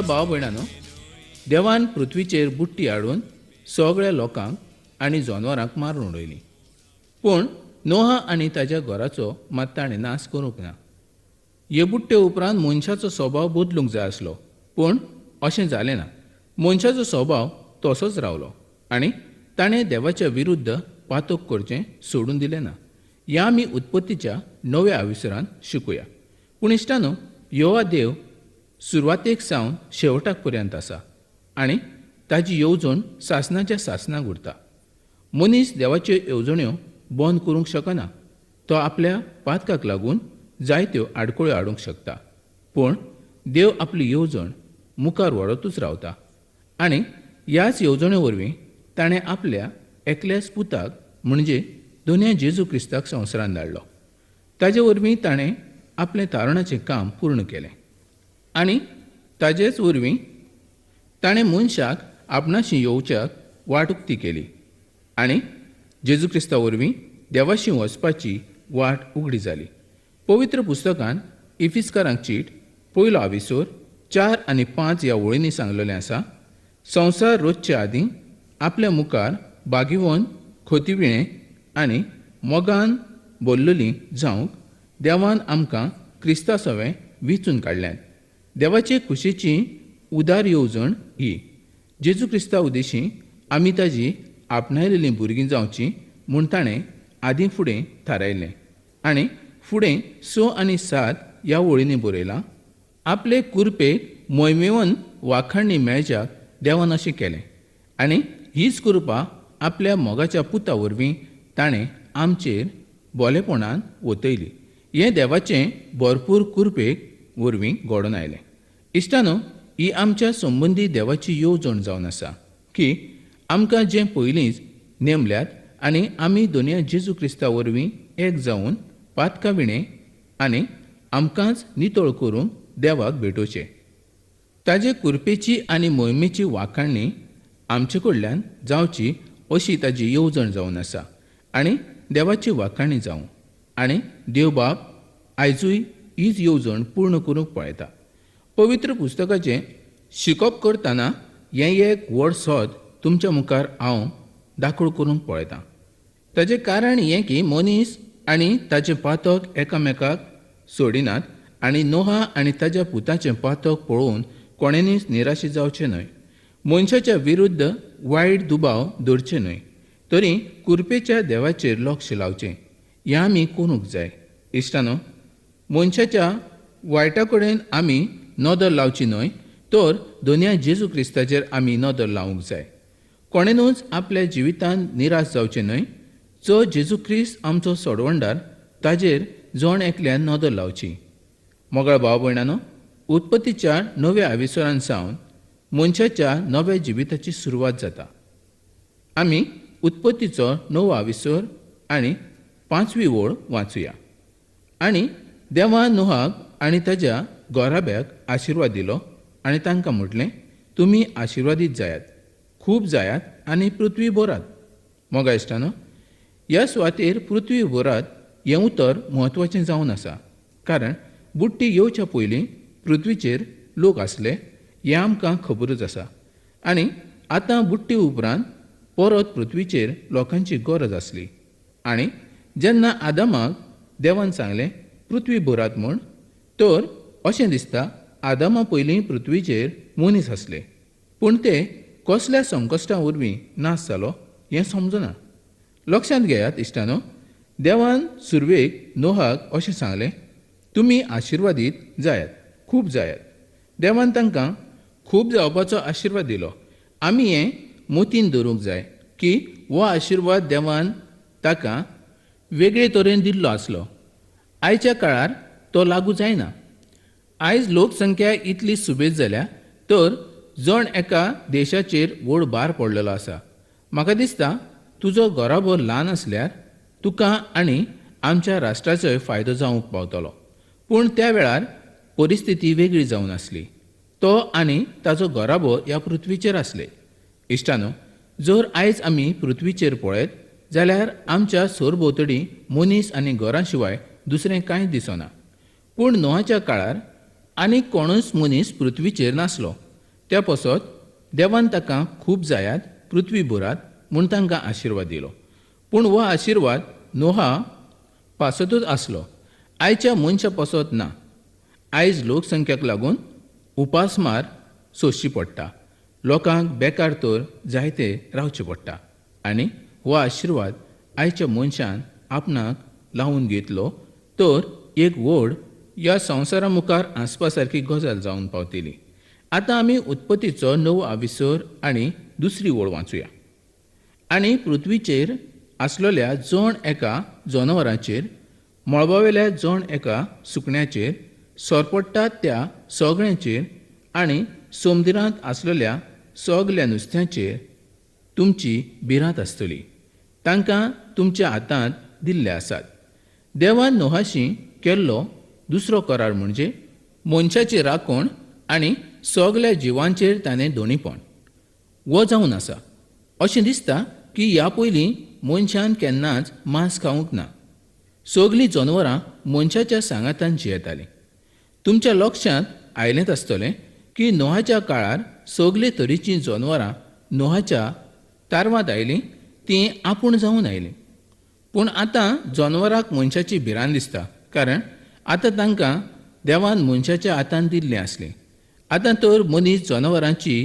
भाव भयणांनो, देवान पृथ्वीचेर बुट्टी हाडून सगळ्या लोकांक आनी जनावरांक मारून उडयली. पूण नोहा आनी ताच्या घराचो मात ताणें नाश करूंक ना. हे बुट्टे उपरांत मनशाचो स्वभाव बदलूंक जाय आसलो, पूण अशें जालें ना. मनशाचो स्वभाव तसोच रावलो आनी ताणें देवाच्या विरुद्ध पातक करचें सोडून दिलें ना. हें आमी उत्पत्तीच्या 9व्या आविसरांत शिकुया. पूण इश्टानो, यहोवा देव सुरवातेक सावन शेवटाक पर्यंत आसा आनी ताची येवजण सासनाच्या सासनाक उरता. मनीस देवाच्यो येवजण्यो बंद करूंक शकना. तो आपल्या पातकाक लागून जायत्यो आडखळ्यो हाडूंक शकता, पूण देव आपली येवजण मुखार व्हरतूच रावता. आनी ह्याच येवजणे वरवीं ताणें आपल्या एकल्याच पुताक म्हणजे दोनया जेजू क्रिस्ताक संवसारांत धाडलो. ताचे वरवीं ताणें आपलें तारणाचें काम पूर्ण केलें आनी ताचेच वरवीं ताणें मनशाक आपणाशी येवच्याक वाट उक्ती केली आनी जेजू क्रिस्ता वरवीं देवाशी वचपाची वाट उगडी जाली. पवित्र पुस्तकांत इफिस्कारांक चीट 1 आविसोर 4 आनी 5 ह्या वळींनी सांगलेलें आसा, संवसार रचच्या आदीं आपल्या मुखार बागीवन खोतिविणें आनी मोगान बोल्ललीं जावंक देवान आमकां क्रिस्ता सवें विचून काडल्यात. देवाचे खुशेची उदार येवजण ही जेजू क्रिस्ता उदेशी आमी ताजी आपणायलेलीं भुरगीं जावचीं म्हूण ताणें आदीं फुडें थारायलें. आनी फुडें 6 आनी 7 ह्या वळींनी बरयलां, आपले कुरपेक मोहिमेवन वाखाणणी मेळच्याक देवान अशें केलें आनी हीच कृपा आपल्या मोगाच्या पुता वरवीं ताणें आमचेर बोलेपणान ओतयली. हें देवाचें भरपूर कुरपेक वरवीं घडोवन आयलें. इश्टानो, ही आमच्या संबंदी देवाची येवजण जावन आसा की आमकां जें पयलींच नेमल्यात आनी आमी दोनया जेजू क्रिस्ता वरवीं एक जावन पातका विणें आनी आमकांच नितळ करून देवाक भेटोवचें. ताजे कुरपेची आनी मोहिमेची वाखाणणी आमचे कडल्यान जावची अशी ताजी येवजण जावन आसा आनी देवाची वाखाणणी जावं आनी देव बाब आयजूय हीच येवजण पूर्ण करूंक पळयता. पवित्र पुस्तकाचें शिकप करतना हें एक व्हड सोद तुमच्या मुखार हांव दाखलो करूंक पळयतां. ताचें कारण हें की मनीस आनी ताचें पातक एकामेकाक सोडिनात आनी नोहा आनी ताच्या पुताचें पातक पळोवन कोणेंनीच निराशी जावचें न्हय. मनशाच्या विरुद्ध वायट दुबाव धरचे न्हय, तरी कुरपेच्या देवाचेर लक्ष लावचें. हें आमी करूंक जाय. इश्टानो, मनशाच्या वायटा कडेन आमी नदर लावची न्हय, तर दोनया जेजू क्रिस्ताचेर आमी नदर लावंक जाय. कोणेनूच आपल्या जिवितांत निराश जावचें न्हय. जो जेजू क्रिस्त आमचो सोडवणदार ताचेर जण एकल्यान नदर लावची. मोगळ्या भाव भयणांनो, उत्पत्तीच्या 9व्या आविसरांत सावन मनशाच्या नव्या जिविताची सुरवात जाता. आमी उत्पत्तीचो 9वो आविसर आनी 5वी वळ वाचुया. आनी देवान नोहाक आनी ताच्या घोराब्याक आशिर्वाद दिलो आनी तांकां म्हटलें, तुमी आशिर्वादीत जायात, खूब जायात आनी पृथ्वी भरात. मोगा इश्टानो, ह्या सुवातेर पृथ्वी भरात हें उतर म्हत्वाचें जावन आसा, कारण बुट्टी येवच्या पयलीं पृथ्वीचेर लोक आसले हें आमकां खबरूच आसा. आनी आतां बुट्टी उपरांत परत पृथ्वीचेर लोकांची गरज आसली. आनी जेन्ना आदामाक देवान सांगलें पृथ्वी भरात म्हूण, तर अशें दिसता आदामा पयलीं पृथ्वीचेर मनीस आसले, पूण ते कसल्या संकश्टां वरवीं नाश जालो हें समजना. लक्षांत घेयात इश्टानो, देवान सुरवेक नोहाक अशें सांगलें, तुमी आशिर्वादीत जायात, खूब जायात. देवान तांकां खूब जावपाचो आशिर्वाद दिलो. आमी हें मोतीन धरूंक जाय की हो आशिर्वाद देवान ताका वेगळे तरेन दिल्लो आसलो. आयच्या काळार तो लागू जायना. आयज लोकसंख्या इतली सुबेज जाल्या तर जण एका देशाचेर व्हड भार पडलेलो आसा. म्हाका दिसता तुजो घोराबो ल्हान आसल्यार तुका आनी आमच्या राष्ट्राचोय फायदो जावंक पावतलो. पूण त्या वेळार परिस्थिती वेगळी जावन आसली. तो आनी ताचो घोराबो ह्या पृथ्वीचेर आसले. इश्टानो, जर आयज आमी पृथ्वीचेर पळयत जाल्यार आमच्या सरभोंवतणी मनीस आनी घरां शिवाय दुसरें कांयच दिसना. पूण नोहाच्या काळार आनीक कोणूच मनीस पृथ्वीचेर नासलो त्या पासत देवान ताका खूब जायात पृथ्वी भरात म्हूण तांकां आशिर्वाद दिलो. पूण हो आशिर्वाद नोहा पासतूच आसलो, आयच्या मनशा पासत ना. आयज लोकसंख्याक लागून उपासमार सोंसची पडटा, लोकांक बेकार तर जायते रावचें पडटा. आनी हो आशिर्वाद आयच्या मनशान आपणाक लावून घेतलो तर एक व्हड ह्या संवसारा मुखार आसपा सारकी गजाल जावन पावतली. आतां आमी उत्पत्तीचो 9 विसर आनी दुसरी ओळ वाचूया. आनी पृथ्वीचेर आसलेल्या जण एका जनावरांचेर, मळबावेल्या जण एका सुकण्याचेर, सोरपडटात त्या सगळ्यांचेर आनी समुद्रांत आसलेल्या सगल्या नुस्त्यांचेर तुमची भिरांत आसतली. तांकां तुमच्या हातांत दिल्ले आसात. देवान नोहाशी केल्लो दुसरो करार म्हणजे मनशाची राखण आनी सगल्या जिवांचेर ताणें दोणीपण. वो जावन आसा. अशें दिसता की ह्या पयलीं मनशान केन्नाच मांस खावंक ना. सगलीं जनावरां मनशाच्या सांगातान जियेतालीं. तुमच्या लक्षांत आयलेंच आसतलें की नोहाच्या काळार सगले तरेचीं जनावरां नोहाच्या तारवांत आयलीं, तीं आपूण जावन आयलीं. पूण आतां जनावरांक मनशाची भिरांत दिसता, कारण आतां तांकां देवान मनशाच्या हातांत दिल्लीं आसलीं. आतां तर मनीस जनावरांची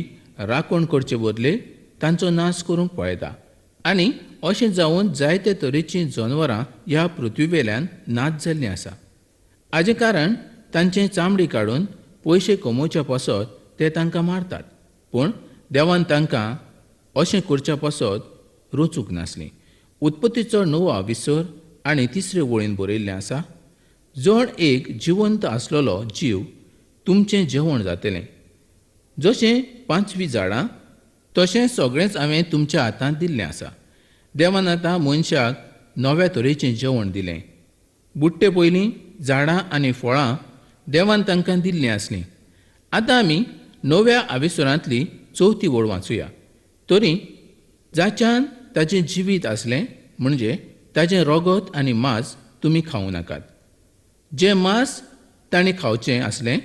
राखण करचे बदले तांचो नाश करूंक पळयता. आनी अशें जावन जायते तरेचीं जनावरां ह्या पृथ्वीवेल्यान नाच जाल्लीं आसा. हाजें कारण तांचे चामडी काडून पयशे कमोवच्या पासत ते तांकां मारतात. पूण देवान तांकां अशें करच्या पासत रोचूंक नासलीं. उत्पत्तीचो 9 विसर आनी 3 वळीन बरयल्लें आसा, जण एक जिवंत आसलेलो जीव तुमचें जेवण जातलें. जशें 5 झाडां तशें सगळेंच हांवें तुमच्या हातांत दिल्लें आसा. देवान आतां मनशाक नव्या तरेचें जेवण दिलें. बुट्टे पयलीं झाडां आनी फळां देवान तांकां दिल्लीं आसलीं. आतां आमी 9 विसरांतली 4थी ओळ वाचूया. तरी जाच्यान ताचें जिवीत आसलें, म्हणजे ताचें रगत आनी मांस तुमी खावं नाकात. जें मांस ताणें खावचें आसलें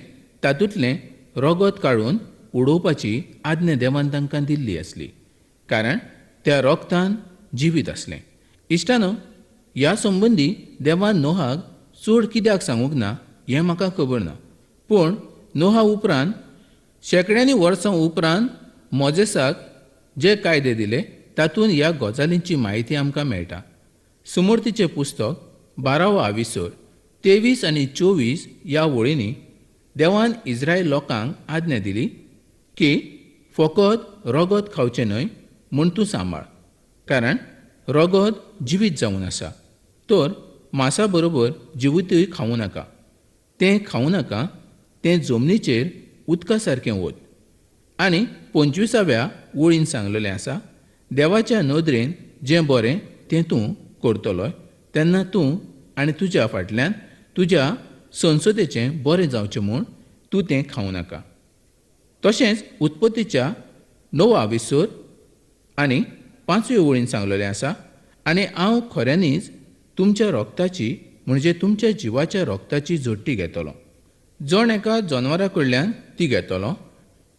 तातूंतलें रगत काडून उडोवपाची आज्ञा देवान तांकां दिल्ली आसली, कारण त्या रगतान जिवीत आसलें. इश्टानो, ह्या संबंदी देवान नोहाक चड कित्याक सांगूंक ना हें म्हाका खबर ना. पूण नोहा उपरांत शेकड्यांनी वर्सां उपरांत मोजेसाक जे कायदे दिले तातूंत ह्या गजालींची म्हायती आमकां मेळटा. सुमृतीचें पुस्तक 12 विसर 23 आनी 24 ह्या वळींनी देवान इस्रायल लोकांक आज्ञा दिली की फकत रगत खावचें न्हय म्हूण तूं सांबाळ, कारण रगत जिवीत जावन आसा. तर मांसा बरोबर जिवीतूय खावूं नाका. तें खावं नाका, तें जमनीचेर उदका सारकें वत. आनी 25व्या वळीन सांगलेलें आसा, देवाच्या नदरेन जें बरें तें तूं करतलो तेन्ना तूं आनी तुज्या फाटल्यान तुज्या संसदेचें बरें जावचें म्हूण तूं तें खावं नाका. तशेंच उत्पत्तीच्या 9 विसर आनी 5 वळीन सांगलेलें आसा, आनी हांव खऱ्यांनीच तुमच्या रगताची, म्हणजे तुमच्या जिवाच्या रगताची जोडटी घेतलो. जण एका जनावरा कडल्यान ती घेतलो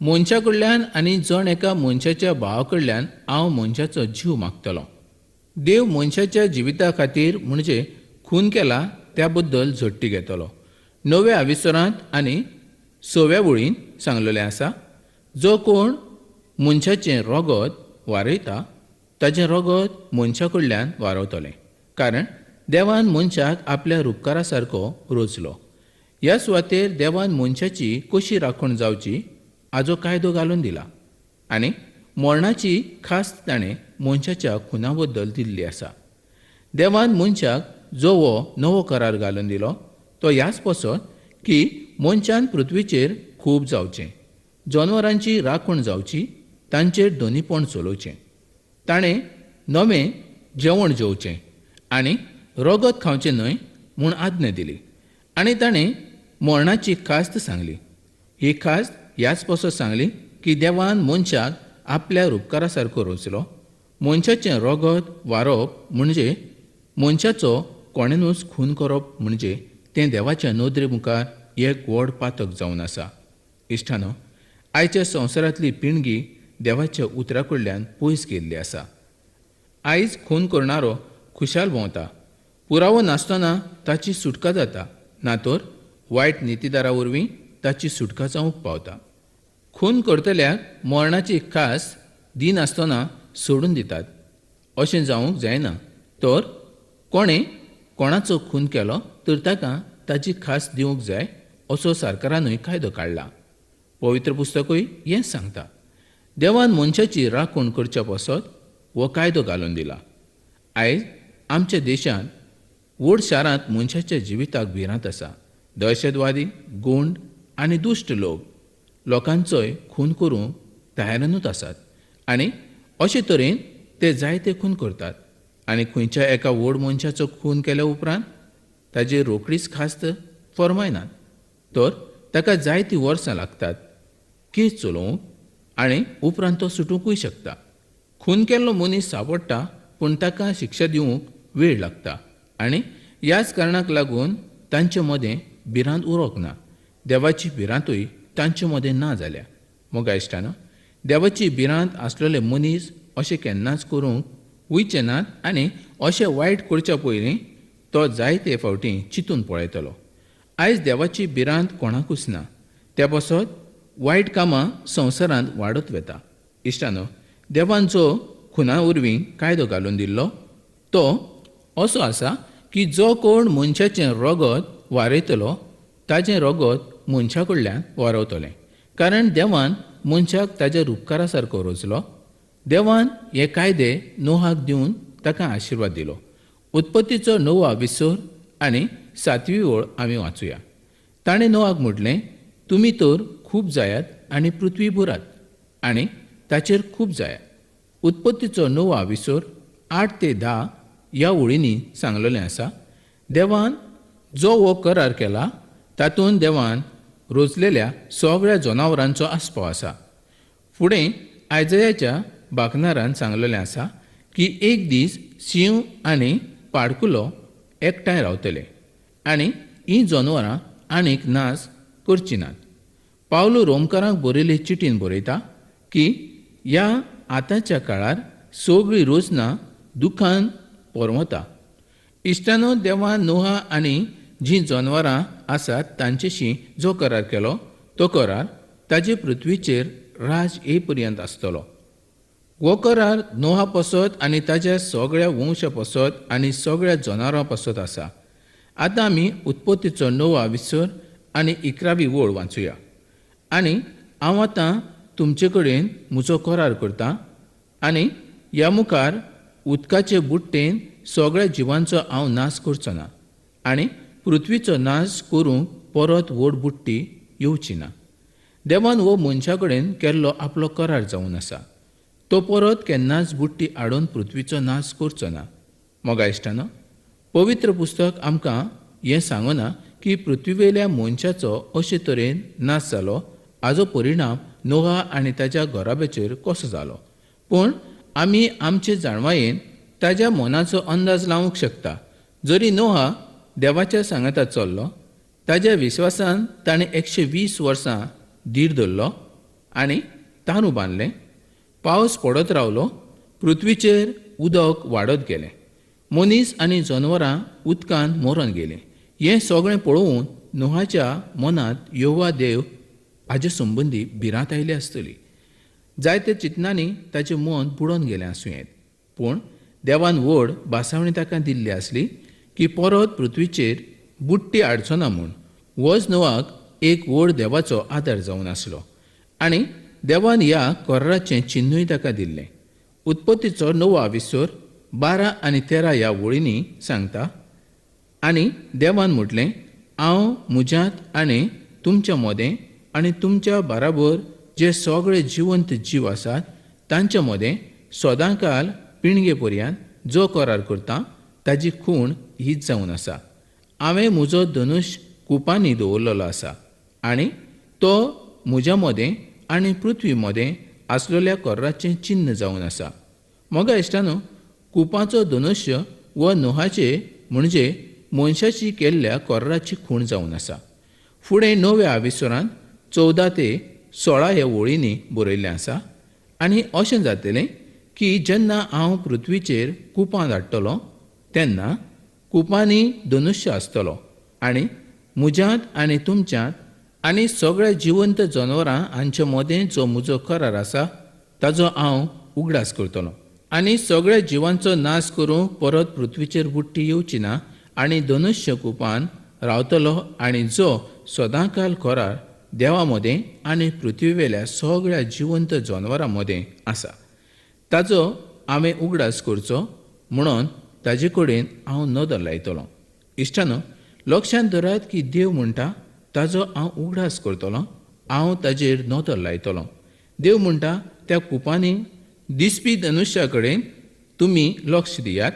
मनशा कडल्यान, आनी जण एका मनशाच्या भावा कडल्यान हांव मनशाचो जीव मागतलो. देव मनशाच्या जिविता खातीर म्हणजे खून केला त्या बद्दल झडटी घेतलो. 9 विसरांत आनी 6 वळीन सांगलेलें आसा, जो कोण मनशाचें रगत वारयता ताचें रगत मनशा कडल्यान वारवतलें, कारण देवान मनशाक आपल्या उपकारा सारको रोचलो. ह्या सुवातेर देवान मनशाची कशी राखण जावची हाचो कायदो घालून दिला, आनी मरणाची खास्त ताणें मनशाच्या खुना बद्दल दिल्ली आसा. देवान मनशाक जो हो नवो करार घालून दिलो तो ह्याच पासत की मनशान पृथ्वीचेर खूब जावचें, जनावरांची राखण जावची, तांचेर दोनीपण चलोवचें. ताणें नवें जेवण जेवचें आनी रगत खावचें न्हय म्हूण आज्ञा दिली. आनी ताणें मरणाची खास्त सांगली. ही खास्त ह्याच पासत सांगली की देवान मनशाक आपल्या उपकारा सारको रोचलो. मनशाचें रगत वारप म्हणजे मनशाचो कोणेनूच खून करप, म्हणजे तें देवाच्या नदरे मुखार एक व्हड पातक जावन आसा. इश्टानो, आयच्या संवसारांतली पिणगी देवाच्या उतरा कडल्यान पयस गेल्ली आसा. आयज खून करणारो खुशाल भोंवता, पुरावो नासतना ताची सुटका जाता, ना तर वायट नितीदारा वरवीं ताची सुटका जावंक पावता. खून करतल्याक मरणाची खास दिनासतना सोडून दितात. अशें जावंक जायना. तर कोणें कोणाचो खून केलो तर ताका ताची खास दिवंक जाय असो सरकारानूय कायदो काडला. पवित्र पुस्तकूय हेंच सांगता. देवान मनशाची राखण करच्या पासत हो कायदो घालून दिला. आयज आमच्या देशांत व्हड शारांत मनशाच्या जिविताक भिरांत आसा. दहशतवादी, गुंड आनी दुश्ट लोकांचोय खून करूंक तयारेनूच आसात. आनी अशे तरेन ते जायते खून करतात. आनी खंयच्या एका व्हड मनशाचो खून केल्या उपरांत ताजेर रोखडीच खास्त फर्मायनात, तर ताका जायतीं वर्सां लागतात केस चलोवंक आनी उपरांत तो सुटूंकूय शकता. खून केल्लो मनीस सापडटा पूण ताका शिक्षा दिवंक वेळ लागता. आनी ह्याच कारणाक लागून तांचे मदें भिरांत उरोंक ना. देवाची भिरांतूय तांचे मदें ना जाल्या. मोगा इश्टानो, देवाची भिरांत आसलेले मनीस अशें केन्नाच करूंक वयचे नात आनी अशें वायट करच्या पयलीं तो जायते फावटी चिंतून पळयतलो. आयज देवाची भिरांत कोणाकूच ना. त्या पासत वायट कामां संवसारांत वाडत वेता. इश्टानो, देवान जो खुना वरवीं कायदो घालून दिल्लो तो असो आसा की जो कोण मनशाचें रगत वारयतलो ताजें रगत मनशा कडल्यान वारवतलें. कारण देवान मनशाक ताच्या उपकारा सारको रचलो. देवान हे कायदे नोहाक दिवन ताका आशिर्वाद दिलो. उत्पत्तीचो 9 विसर आनी 7 ओळ आमी वाचुया. ताणें नोहाक म्हटलें, तुमी तर खूब जायात आनी पृथ्वी भरात आनी ताचेर खूब जायात. उत्पत्तीचो 9 विसर 8 ते 10 ह्या ओळींनी सांगलेलें आसा. देवान जो हो करार केला तातूंत देवान रोचलेल्या सगळ्या जनावरांचो आस्पाव आसा. फुडें आयजयाच्या बाखनारान सांगलेलें आसा की एक दीस सिंह आनी पाडकुलो एकठांय रावतले आनी हीं जनावरां आनीक नाश करची नात. पावलो रोमकारांक बरयल्ले चिटीन बरयता की ह्या आतांच्या काळार सगळीं रोजनां दुखान परवता. इश्टानो, देवान नोहा आनी जीं जनावरां आसात तांचेशी जो करार केलो तो करार ताजे पृथ्वीचेर राज ये पर्यंत आसतलो. हो करार नोहा पासत आनी ताच्या सगळ्या वंशा पासत आनी सगळ्या जनावरां पासत आसा. आतां आमी उत्पत्तीचो 9 विसर आनी 11वी ओळ वाचुया. आनी हांव आतां तुमचे कडेन म्हजो करार करतां आनी ह्या मुखार उदकाचे बुट्टेन सगळ्या जिवांचो हांव नाश करचो ना आनी पृथ्वीचो नाश करूंक परत व्हड बुट्टी येवची ना. देवान हो मनशा कडेन केल्लो आपलो करार जावन आसा. तो परत केन्नाच बुट्टी हाडून पृथ्वीचो नाश करचो ना. मोगा इश्टानो, पवित्र पुस्तक आमकां हें सांगना की पृथ्वीवेल्या मनशाचो अशे तरेन नाश जालो हाजो परिणाम नोहा आनी ताच्या घराब्याचेर कसो जालो. पूण आमी आमचे जाणवायेन ताच्या मनाचो अंदाज लावंक शकता. जरी नोहा देवाच्या सांगाताक चल्लो, ताच्या विश्वासान ताणें 120 वर्सां धीर धरलो आनी तांदूळ बांदलें. पावस पडत रावलो, पृथ्वीचेर उदक वाडत गेलें, मनीस आनी जनावरां उदकान मरून गेलीं. हें सगळें पळोवन नोहाच्या मनांत यहोवा देव हाजे संबंदी भिरांत आयली आसतली. जायते चिंतनांनी ताचें मन बुडोवन गेलें आसूं येत. पूण देवान व्हड बासावणी ताका दिल्ली आसली की परत पृथ्वीचेर बुट्टी हाडचो ना म्हूण. होच नोहाक एक व्हड देवाचो आदार जावन आसलो आनी देवान ह्या कराराचें चिन्नूय ताका दिल्लें. उत्पत्तीचो 9 विसर 12 आनी 13 ह्या वळींनी सांगता. आनी देवान म्हटलें, हांव म्हज्यांत आनी तुमच्या मदें आनी तुमच्या बाराबर जे सगळे जिवंत जीव आसात तांच्या मदें सदांकाल पिणगे पर्यंत जो करार करता ताजी खूण हीच जावन आसा. हांवें म्हजो धनुश कुपांनी दवरलेलो आसा आनी तो म्हज्या मदें आनी पृथ्वी मदें आसलेल्या कराराचें चिन्ह जावन आसा. मोगा इश्टानो, कुपाचो धनुश्य व नोहाचे म्हणजे मनशाची केल्ल्या कराराची खूण जावन आसा. फुडें 9 विसरांत 14 ते 16 ह्या वळींनी बरयल्लें आसा. आनी अशें जातलें की जेन्ना हांव पृथ्वीचेर कुपां धाडटलों तेन्ना कुपांनी धनुश्य आसतलो आनी म्हज्यांत आनी तुमच्यांत आनी सगळ्या जिवंत जनावरां हांचे मदें जो म्हजो करार आसा ताचो हांव उगडास करतलों. आनी सगळ्या जिवांचो नाश करूंक परत पृथ्वीचेर बुट्टी येवची ना आनी धनुश्य कुपान रावतलो आनी जो सदांकाल करार देवा मदें आनी पृथ्वीवेल्या सगळ्या जिवंत जनावरां मदें आसा ताचो हांवें उगडास करचो म्हणून ताजे कडेन हांव नदर लायतलों. इश्टानो, लक्षांत धरात की देव म्हणटा ताचो हांव उगडास करतलों, हांव ताजेर नदर लायतलों. देव म्हणटा त्या कुपांनी दिसपी धनुश्या कडेन तुमी लक्ष दियात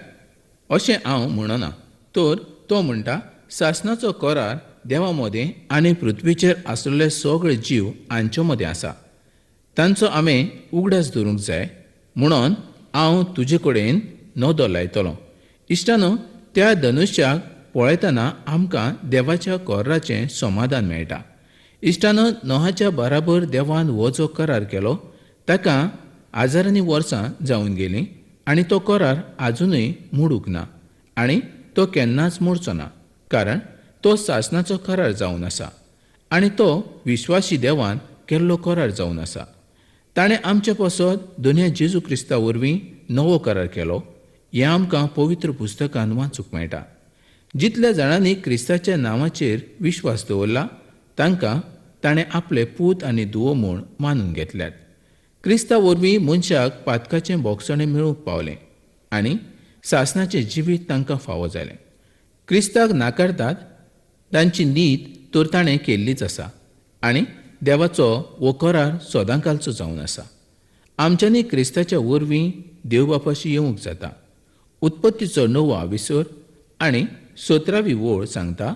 अशें हांव म्हणना. तर तो म्हणटा सासणाचो करार देवा मदें आनी पृथ्वीचेर आसलेले सगळे जीव हांचे मदें आसा. तांचो हांवें उगडास धरूंक जाय म्हणून हांव तुजे कडेन नदर लायतलों. इश्टानो, त्या धनुश्याक पळयतना आमकां देवाच्या कराराचें समाधान मेळटा. इश्टानो, नोहाच्या बराबर देवान हो जो करार केलो ताका हजारांनी वर्सां जावन गेलीं आनी तो करार आजुनूय मोडूंक ना आनी तो केन्नाच मोडचो ना, कारण तो सासणाचो करार जावन आसा आनी तो विश्वासी देवान केल्लो करार जावन आसा. ताणें आमचे पासत दोनया जेजू क्रिस्ता वरवीं नवो करार केलो हें आमकां पवित्र पुस्तकांत वाचूंक मेळटा. जितल्या जाणांनी क्रिस्ताच्या नांवाचेर विश्वास दवरला तांकां ताणें आपले पूत आनी धुवो म्हूण मानून घेतल्यात. क्रिस्ता वरवीं मनशाक पातकाचें भोगसणें मेळूंक पावलें आनी सासणाचें जिवीत तांकां फावो जालें. क्रिस्ताक नाकारतात तांची नीत तर ताणें केल्लीच आसा आनी देवाचो हो करार सदांकालचो जावन आसा. आमच्यांनी क्रिस्ताच्या वरवीं देव बापाशी येवंक जाता. उत्पत्तीचो 9वा विसर आनी 17वी वळ सांगता,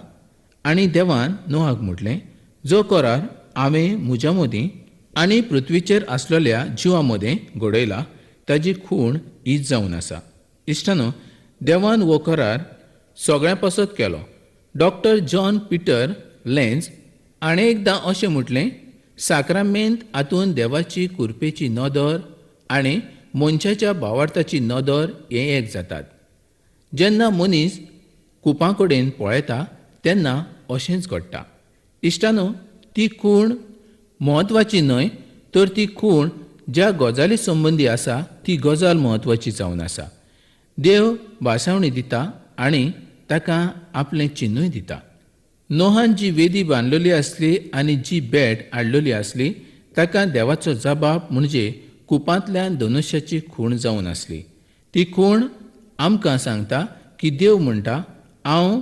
आनी देवान नोहाक म्हटलें, जो करार हांवें म्हज्या मदीं आनी पृथ्वीचेर आसलेल्या जिवां मदें घडयला ताजी खूण हीच जावन आसा. इश्टानो, देवान हो करार सगळ्यां पासत केलो. डॉक्टर जॉन पीटर लेन्स आनी एकदां अशें म्हटलें, साक्रामेंत हातूंत देवाची कुरपेची नदर आनी मनशाच्या भावार्थाची नदर हें एक जातात. जेन्ना मनीस कुपां कडेन पळयता तेन्ना अशेंच घडटा. इश्टानो, ती खूण म्हत्वाची न्हय, तर ती खूण ज्या गजाली संबंदी आसा ती गजाल म्हत्वाची जावन आसा. देव भासावणी दिता आनी ताका आपलें चिन्नूय दिता. नोहान जी वेदी बांदलेली आसली आनी जी बॅट हाडलेली आसली ताका देवाचो जबाब म्हणजे कुपांतल्यान धनुश्याची खूण जावन आसली. ती खूण आमकां सांगता की देव म्हणटा हांव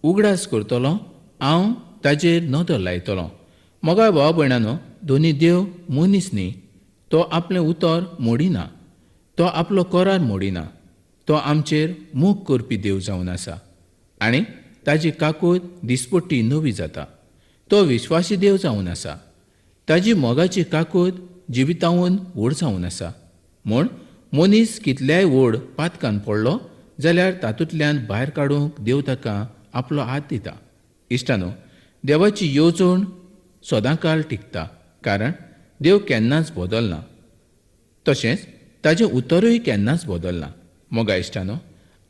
उगडास करतलों, हांव ताजेर नदर लायतलों. मोगाळ भाव भयणानो, दोनी देव मनीस न्ही. तो आपलें उतर मोडिना, तो आपलो करार मोडिना. तो आमचेर मोग करपी देव जावन आसा आनी ताजी काकूट दिसपट्टी नवी जाता. तो विश्वासी देव जावन आसा. ताजी मोगाची काकूट जिवितावून व्हड जावन आसा. म्हूण मनीस कितल्याय व्हड पातकान पडलो जाल्यार तातूंतल्यान भायर काडूंक देव ताका आपलो हात दिता. इश्टानो, देवाची येवजण सदांकाळ टिकता, कारण देव केन्नाच बदलना. तशेंच ताजें उतरूय केन्नाच बदलना. मोगा इश्टानो,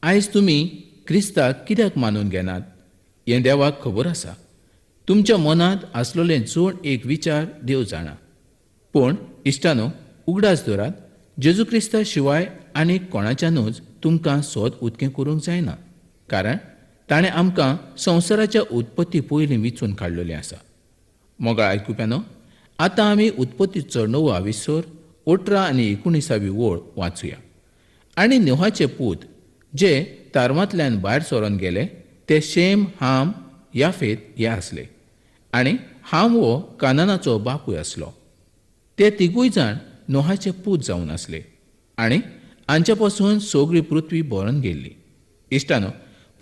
आयज तुमी क्रिस्ताक कित्याक मानून घेनात हें देवाक खबर आसा. तुमच्या मनांत आसलेलें जोड एक विचार देव जाणा. पूण इश्टानो, उगडास धरात, जेजू क्रिस्ता शिवाय आनीक कोणाच्यानूच तुमकां सोद उदकें करूंक जायना, कारण ताणें आमकां संवसाराच्या उत्पत्ती पयलीं विचून काडलेलें आसा. मोगाळ आयकुप्यानो, आतां आमी उत्पत्तीचो 9वा विसर 18 आनी 19वी वळ वाचुया. आनी नोहाचे पूत जे तारमांतल्यान भायर सरोन गेले ते शेम, हाम, याफेत हे आसले. आनी हाम हो कानानाचो बापूय आसलो. ते तिगूय जाण नोहाचे पूत जावन आसले आनी हांचे पासून सगळी पृथ्वी भरून गेल्ली. इश्टानो,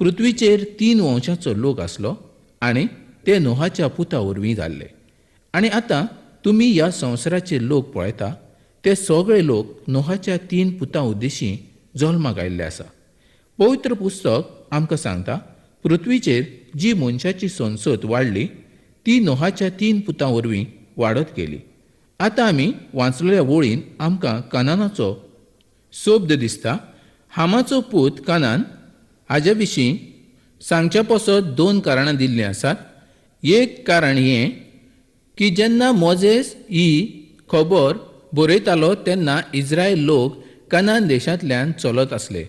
पृथ्वीचेर 3 वंशाचो लोक आसलो आनी ते नोहाच्या पुता वरवीं जाल्ले. आनी आतां तुमी ह्या संवसाराचे लोक पळयता ते सगळे लोक नोहाच्या 3 पुतां उद्देशीं जल्माक आयिल्ले आसा. पवित्र पुस्तक आमकां सांगता, पृथ्वीचेर जी मनशाची संसद वाडली ती नोहाच्या 3 पुतां वरवीं वाडत गेली आतां आमी वाचलेल्या वळीन आमकां कनानाचो सोबद दिसता. हामाचो पूत कनान हाजे विशीं सांगच्या पसत 2 कारणां दिल्लीं आसात. एक कारण हें की जेन्ना मोजेस ही खबर बरयतालो तेन्ना इस्रायल लोक कनान देशांतल्यान चलत आसले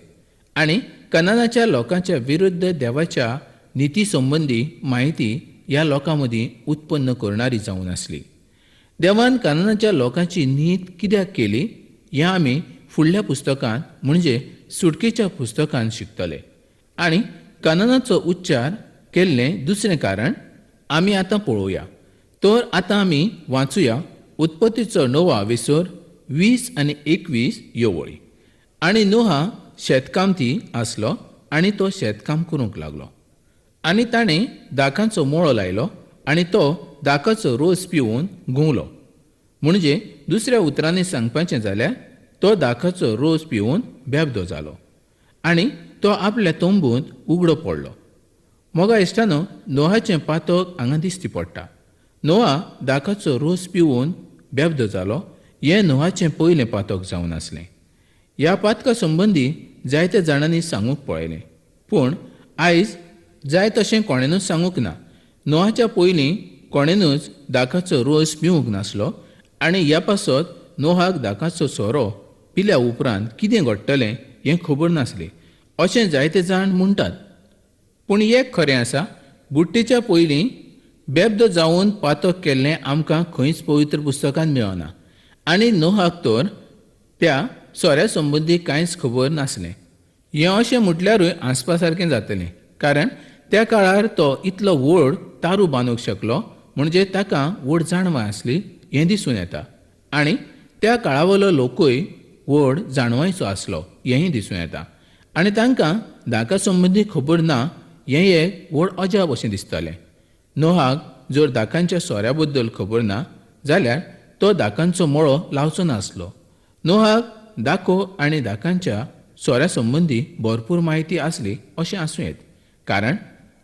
आनी कनानाच्या लोकांच्या विरुद्ध देवाच्या निती संबंदी म्हायती ह्या लोकां मदीं उत्पन्न करणारी जावन आसली. देवान कनानाच्या लोकांची नीत कित्याक केली हें आमी फुडल्या पुस्तकांत म्हणजे सुटकेच्या पुस्तकांत शिकतले. आनी कनानाचो उच्चार केल्लें दुसरें कारण आमी आतां पळोवया. तर आतां आमी वाचूया उत्पत्तीचो 9 विसर 20 आनी 21 ह्यो वळी. आनी नोहा शेतकामती आसलो आनी तो शेतकाम करूंक लागलो. आनी ताणें दाखांचो मोळो लायलो आनी तो दाखाचो रोस पिवून घुंवलो. म्हणजे दुसऱ्या उतरांनी सांगपाचें जाल्यार तो दाखाचो रोस पिवून बेबदो जालो आनी तो आपल्या तंबूंत उगडो पडलो. मोगा इश्टानो, नोहाचें पातक हांगा दिश्टी पडटा. नोहा दाखाचो रोस पिवून बेबदो जालो हें नोहाचें पयलें पातक जावन आसलें. ह्या पातका संबंदी जायत्या जाणांनी सांगूंक पळयलें, पूण आयज जाय तशें कोणेनूच सांगूंक ना. नोहाच्या पयलीं कोणेनूच दाखाचो रोस पिवूंक नासलो आनी ह्या पासत नोहाक दाखाचो सोरो पिल्या उपरांत कितें घडटलें हें खबर नासलें अशें जायते जाण म्हणटात. पूण एक खरें आसा, बुट्टेच्या पयलीं बेबदो जावन पातक केल्लें आमकां खंयच पवित्र पुस्तकांत मेळना आनी नोहाक तर त्या सोऱ्या संबंदी कांयच खबर नासलें. हें अशें म्हटल्यारूय हांसपा सारकें जातलें, कारण त्या काळार तो इतलो व्हड तारू बांदूंक शकलो म्हणजे ताका व्हड जाणवाय आसली हें दिसून येता. आनी त्या काळावयलो लोकूय व्हड जाणवायचो आसलो हेंय दिसून येता. आनी तांकां दाखा संबंदी खबर ना हें एक व्हड अजाप अशें दिसतालें. नोहाक जर दाखांच्या सोऱ्या बद्दल खबर ना जाल्यार तो दाखांचो मोळो लावचो नासलो. नोहाक दाखो आनी दाखांच्या सोऱ्या संबंदी भरपूर म्हायती आसली अशें आसूं येत, कारण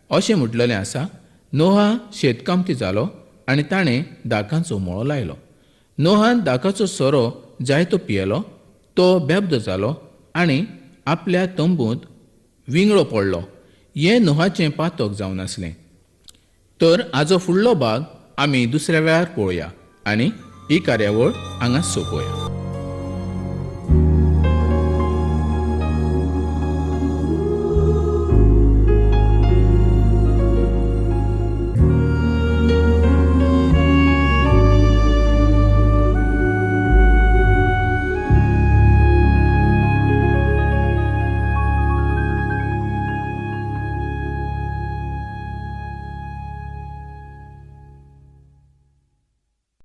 अशें म्हटलेलें आसा, नोहा शेतकामती जालो आनी ताणें दाखांचो मोळो लायलो. नोहान दाखाचो सोरो जायतो पियेलो, तो बेबदो जालो आनी आपल्या तंबूंत विंगडो पडलो. हें नोहाचें पातक जावन आसलें. तर हाचो फुडलो भाग आमी दुसऱ्या वेळार पळोवया आनी ही कार्यावळ हांगा सोंपोवया.